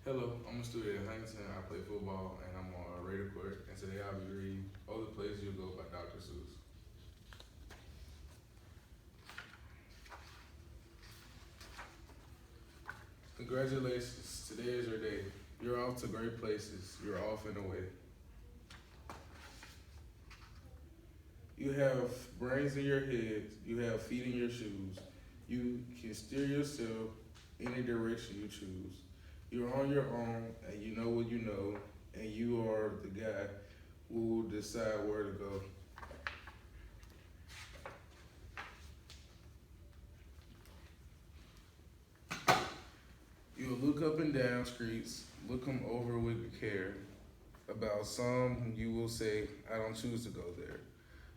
Hello, I'm a student at Huntington. I play football and I'm on a Raider court. And today I'll be reading Other Places You'll Go by Dr. Seuss. Congratulations, today is your day. You're off to great places. You're off and away. You have brains in your head. You have feet in your shoes. You can steer yourself any direction you choose. You're on your own and you know what you know, and you are the guy who will decide where to go. You'll look up and down streets, look them over with care. About some, you will say, I don't choose to go there.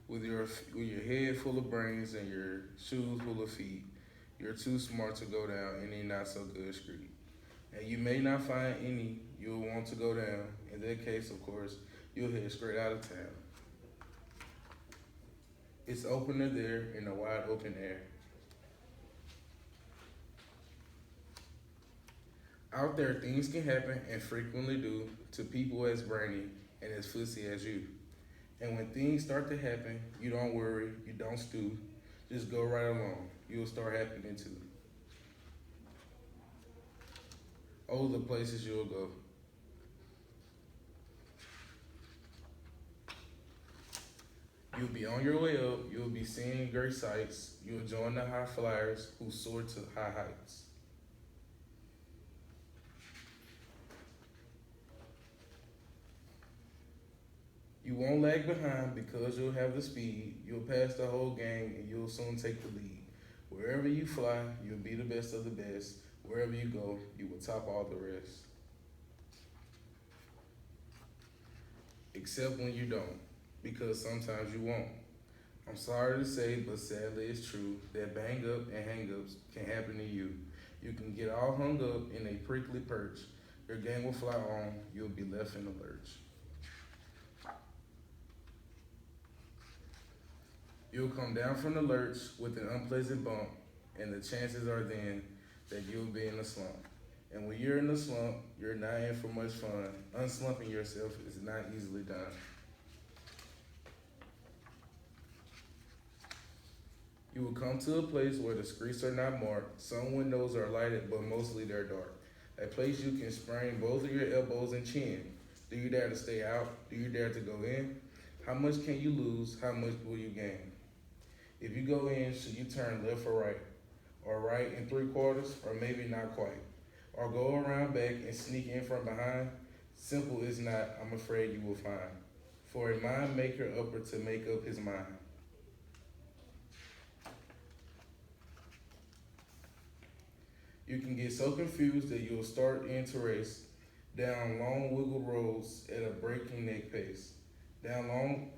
With your head full of brains and your shoes full of feet, you're too smart to go down any not so good street. And you may not find any you'll want to go down. In that case, of course, you'll head straight out of town. It's opener there in the wide open air. Out there, things can happen and frequently do to people as brainy and as fussy as you. And when things start to happen, you don't worry, you don't stew, just go right along. You'll start happening too. Oh, the places you'll go. You'll be on your way up, you'll be seeing great sights, you'll join the high flyers who soar to high heights. You won't lag behind because you'll have the speed. You'll pass the whole gang and you'll soon take the lead. Wherever you fly, you'll be the best of the best. Wherever you go, you will top all the rest. Except when you don't, because sometimes you won't. I'm sorry to say, but sadly it's true that bang up and hang ups can happen to you. You can get all hung up in a prickly perch. Your gang will fly on, you'll be left in the lurch. You'll come down from the lurch with an unpleasant bump, and the chances are then that you'll be in a slump. And when you're in a slump, you're not in for much fun. Unslumping yourself is not easily done. You will come to a place where the streets are not marked. Some windows are lighted, but mostly they're dark. A place you can sprain both of your elbows and chin. Do you dare to stay out? Do you dare to go in? How much can you lose? How much will you gain? If you go in, should you turn left or right? Or right and three quarters? Or maybe not quite? Or go around back and sneak in from behind? Simple is not, I'm afraid you will find. For a mind maker upper to make up his mind. You can get so confused that you'll start into race down long wiggle roads at a breaking neck pace. Down long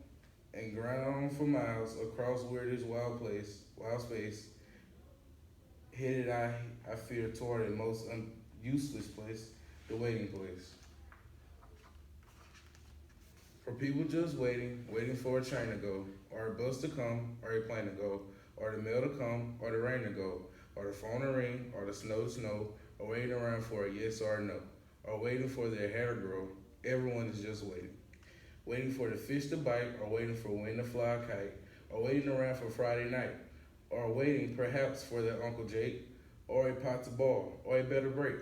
and grind on for miles across where this wild space, headed I fear toward a most useless place, the waiting place. For people just waiting for a train to go, or a bus to come, or a plane to go, or the mail to come, or the rain to go, or the phone to ring, or the snow to snow, or waiting around for a yes or a no, or waiting for their hair to grow. Everyone is just waiting. Waiting for the fish to bite, or waiting for wind to fly a kite, or waiting around for Friday night, or waiting perhaps for their Uncle Jake, or a pot to ball, or a better break,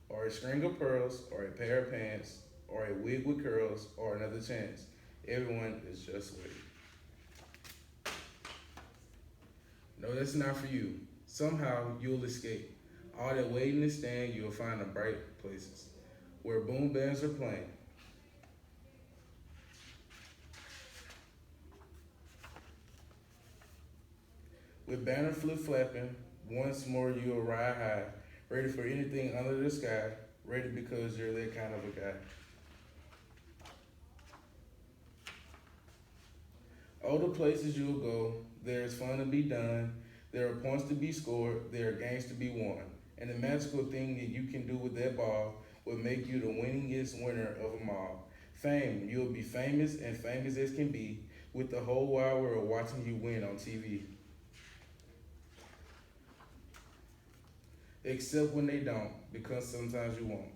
or a string of pearls, or a pair of pants, or a wig with curls, or another chance. Everyone is just waiting. No, that's not for you. Somehow you'll escape. All that waiting to stand, you'll find the bright places where boom bands are playing. With banner flip flapping, once more you'll ride high, ready for anything under the sky, ready because you're that kind of a guy. Oh, the places you'll go, there's fun to be done, there are points to be scored, there are games to be won. And the magical thing that you can do with that ball will make you the winningest winner of them all. Fame, you'll be famous and famous as can be, with the whole wide world watching you win on TV. Except when they don't, because sometimes you won't.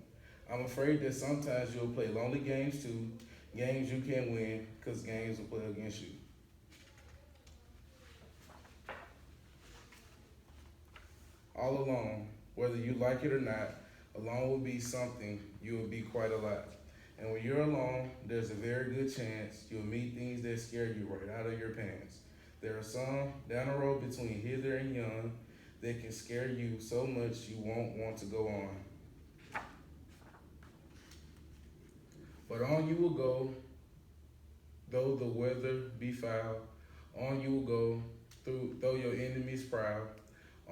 I'm afraid that sometimes you'll play lonely games too, games you can't win, cause games will play against you. All alone, whether you like it or not, alone will be something you will be quite a lot. And when you're alone, there's a very good chance you'll meet things that scare you right out of your pants. There are some down the road between hither and yon that can scare you so much you won't want to go on. But on you will go, though the weather be foul. On you will go, through though your enemies prowl.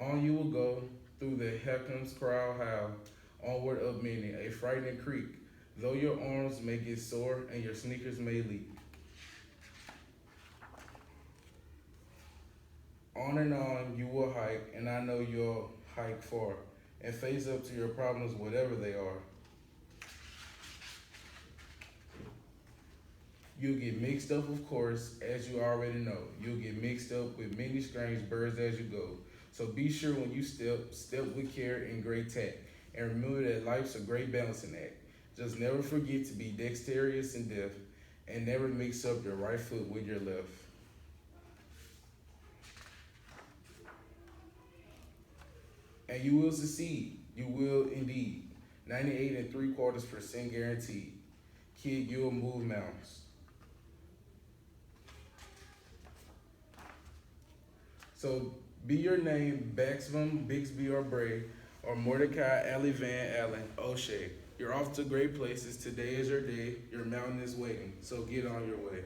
On you will go, through the Heckham's crowd howl. Onward up many, a frightening creek. Though your arms may get sore and your sneakers may leak. On and on you will hike, and I know you'll hike far, and face up to your problems, whatever they are. You'll get mixed up, of course, as you already know. You'll get mixed up with many strange birds as you go. So be sure when you step with care and great tact. And remember that life's a great balancing act. Just never forget to be dexterous and deft, and never mix up your right foot with your left. And you will succeed. You will indeed. 98.75% guaranteed. Kid, you'll move mountains. So be your name Baxman, Bixby, or Bray, or Mordecai, Alley Van Allen, O'Shea. You're off to great places. Today is your day. Your mountain is waiting. So get on your way.